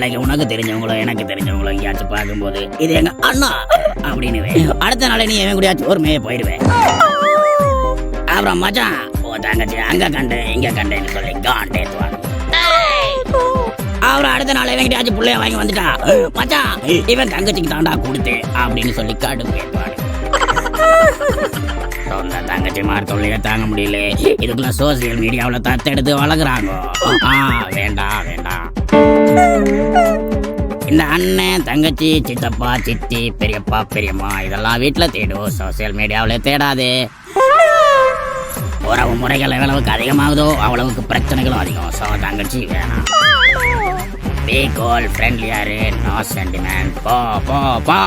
நாளைக்கு உனக்கு தெரிஞ்சவங்களோ எனக்கு தெரிஞ்சவங்களோ எங்கேயாச்சும் பார்க்கும்போது இது எங்க அண்ணா அப்படின்னு அடுத்த நாளே நீ எவன் கூடயாச்சும் ஒரு மேய போயிடுவேன். அப்புறம் மச்சான் உன் தங்கச்சி அங்க கண்டேன் இங்க கண்டேன்னு சொல்லி காண்டேத்துவாங்க. அப்புறம் அடுத்த நாள் எவங்கிட்டாச்சும் பிள்ளைய வாங்கி வந்துட்டா மச்சான் இவன் தங்கச்சிக்கு தாண்டா கொடுத்தேன் அப்படின்னு சொல்லி காடு கேட்பாடு. சொந்த தங்கச்சி மாதிரி தொல்லைய தாங்க முடியல. இதுக்குள்ள சோசியல் மீடியாவில் தத்தெடுத்து வளர்க்குறாங்க. வேண்டாம் வேண்டாம். இந்த அண்ணன் தங்கச்சி சித்தப்பா சித்தி பெரியப்பா பெரியம்மா இதெல்லாம் வீட்டில் தேடும், சோசியல் மீடியாவில் தேடாதே. உறவு முறைகள் எவ்வளவுக்கு அதிகமாகுதோ அவ்வளவுக்கு பிரச்சனைகளும் அதிகம். ஸோ தங்கச்சி வேணாம். பி கோல் ஃப்ரெண்ட்லியாரு, நோ சென்டிமெண்ட். போ போ போ.